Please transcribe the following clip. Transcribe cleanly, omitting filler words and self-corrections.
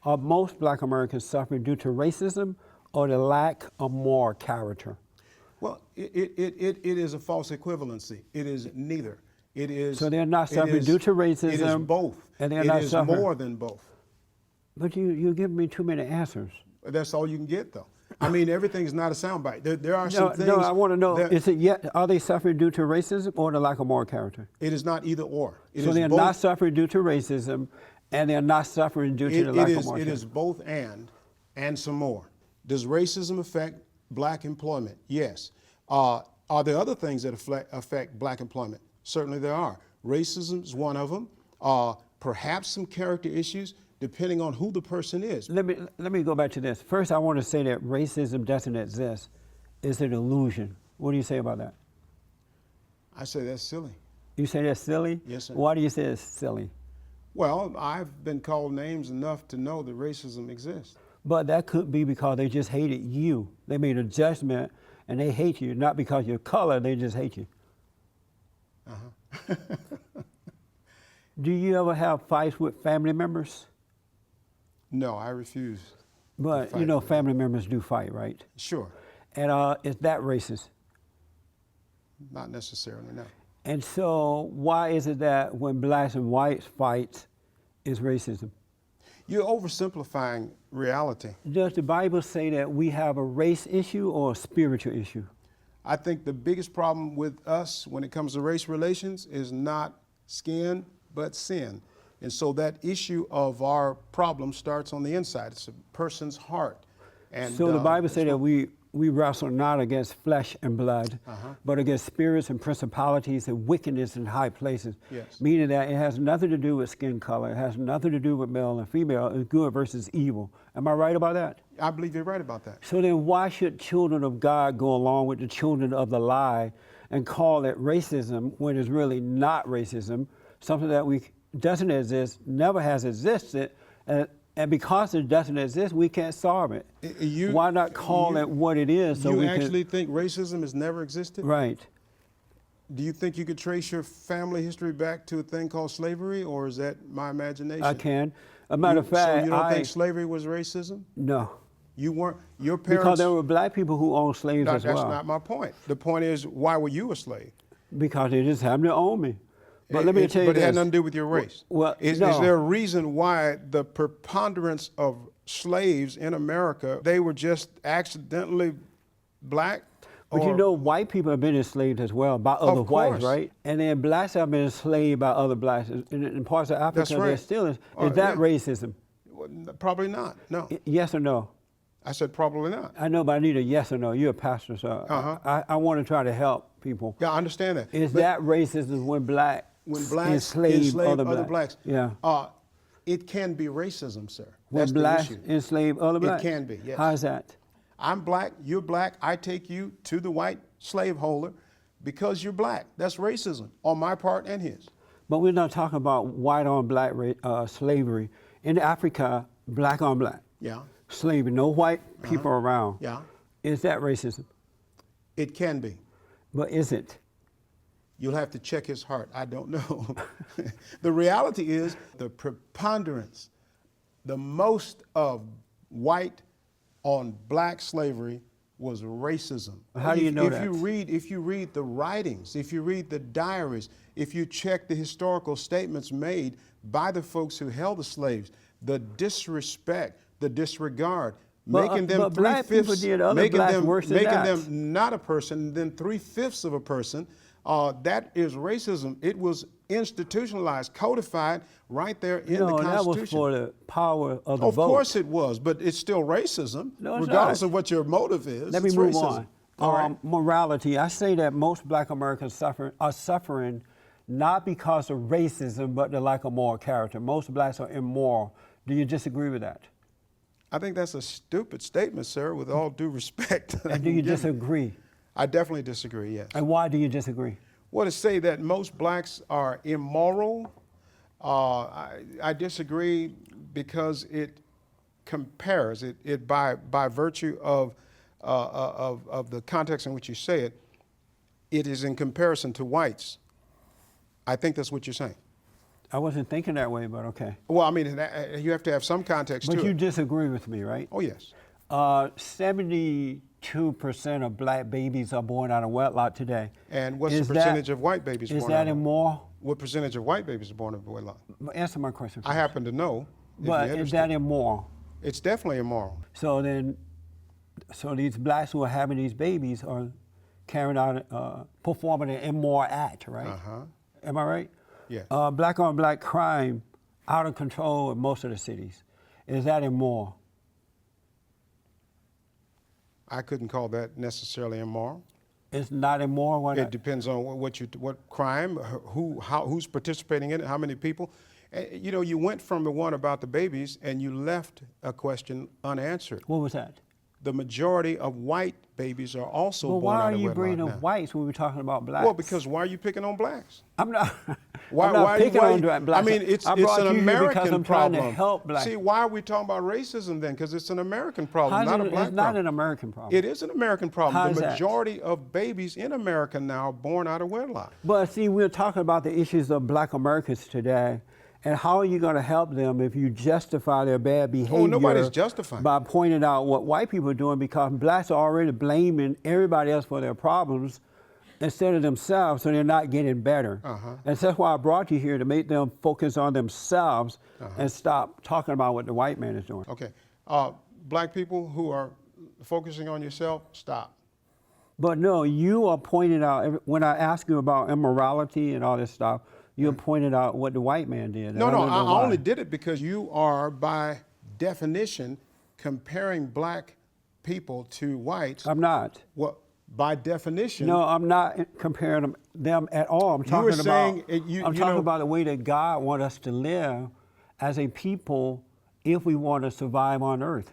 Are most black Americans suffering due to racism or the lack of moral character? Well, it is a false equivalency. It is neither. It is. So they're not suffering due to racism. It is both. And they're it not is suffering. more than both. But you give me too many answers. That's all you can get, though. I mean, everything's not a soundbite. There are some things. No, I want to know, are they suffering due to racism or the lack of moral character? It is not either or. So they're not suffering due to racism, and they're not suffering due to the lack of moral character. It is both and some more. Does racism affect black employment? Yes. Are there other things that affect black employment? Certainly there are. Racism is one of them. Perhaps some character issues, depending on who the person is. Let me go back to this. First, I want to say that racism doesn't exist. It's an illusion. What do you say about that? I say that's silly. You say that's silly? Yes, sir. Why do you say it's silly? Well, I've been called names enough to know that racism exists. But that could be because they just hated you. They made a judgment and they hate you, not because of your color, they just hate you. Uh-huh. Do you ever have fights with family members? No, I refuse. But you know family members do fight, right? Sure. And is that racist? Not necessarily, no. And so why is it that when blacks and whites fight is racism? You're oversimplifying reality. Does the Bible say that we have a race issue or a spiritual issue? I think the biggest problem with us when it comes to race relations is not skin, but sin. And so that issue of our problem starts on the inside. It's a person's heart. And so the Bible says that we wrestle not against flesh and blood, but against spirits and principalities and wickedness in high places. Yes. Meaning that it has nothing to do with skin color. It has nothing to do with male and female. It's good versus evil. Am I right about that? I believe you're right about that. So then why should children of God go along with the children of the lie and call it racism when it's really not racism, something that doesn't exist, never has existed, and because it doesn't exist, we can't solve it. Why not call it what it is? So you actually think racism has never existed? Right. Do you think you could trace your family history back to a thing called slavery, or is that my imagination? I can. A matter of fact, so you don't think slavery was racism? No. You weren't. Your parents. Because there were black people who owned slaves as well. That's not my point. The point is, why were you a slave? Because they just happened to own me. But let me tell you But it had nothing to do with your race. Well, is there a reason why the preponderance of slaves in America, they were just accidentally black? But you know, white people have been enslaved as well by other whites, right? And then blacks have been enslaved by other blacks. In parts of Africa, That's right. they're still is that racism? Probably not, no. Yes or no? I said probably not. I know, but I need a yes or no. You're a pastor, so I want to try to help people. Yeah, I understand that. Is that racism when blacks enslave other blacks? Yeah. It can be racism, sir. When blacks enslave other blacks? It can be, yes. How is that? I'm black, you're black, I take you to the white slaveholder because you're black. That's racism on my part and his. But we're not talking about white on black slavery. In Africa, black on black. Yeah. Slavery, no white people around. Yeah. Is that racism? It can be. But is it? You'll have to check his heart. I don't know. The reality is the preponderance, the most of white on black slavery was racism. How do you know that? If you read the writings, if you read the diaries, if you check the historical statements made by the folks who held the slaves, the disrespect, the disregard, making them three-fifths, making them not a person, then 3/5 of a person, that is racism. It was institutionalized, codified right there in the Constitution. No, that was for the power of the vote. Of course it was, but it's still racism, regardless of what your motive is. Let me move on. Morality. I say that most black Americans are suffering not because of racism, but the lack of moral character. Most blacks are immoral. Do you disagree with that? I think that's a stupid statement, sir, with all due respect. And do you disagree? I definitely disagree, yes. And why do you disagree? Well, to say that most blacks are immoral, I disagree because it compares, it by virtue of the context in which you say it, it is in comparison to whites. I think that's what you're saying. I wasn't thinking that way, but okay. Well, I mean, you have to have some context But to you it. disagree with me, right? Oh, yes. 72% of black babies are born out of wedlock today. And what's Is the that- percentage of white babies Is born that out of immoral? What percentage of white babies are born out of wedlock? Answer my question I first. happen to know. If But you're is interested. that immoral? It's definitely immoral. So then, so these blacks who are having these babies are carrying out, performing an immoral act, right? Uh-huh. Am I right? Yes. Black on black crime out of control in most of the cities. Is that immoral? I couldn't call that necessarily immoral. It's not immoral. Why It not? depends on what crime, who's participating in it, how many people. You know, you went from the one about the babies and you left a question unanswered. What was that? The majority of white babies are also Well, born why out are of you wedlock bringing now. up whites when we're talking about blacks? Well, because why are you picking on blacks? I'm not. Why, I'm not picking on blacks. I mean, it's I an brought you here because American I'm problem. trying to help blacks. See, why are we talking about racism then? Because it's an American problem, How's not it- a black It's not problem. an American problem. It is an American problem. How is The that? majority of babies in America now are born out of wedlock. But see, we're talking about the issues of black Americans today, and how are you going to help them if you justify their bad behavior? Oh, nobody's justifying. By pointing out what white people are doing, because blacks are already blaming everybody else for their problems instead of themselves, so they're not getting better. And so that's why I brought you here, to make them focus on themselves and stop talking about what the white man is doing. Okay. Black people who are focusing on yourself, stop. But no, you are pointing out, when I ask you about immorality and all this stuff, you pointed out what the white man did. and No, no, don't know I why. only did it because you are, by definition, comparing black people to whites. I'm not. Well, by definition. No, I'm not comparing them at all. I'm talking were saying about. it- you I'm know- talking about the way that God wants us to live as a people if we want to survive on earth.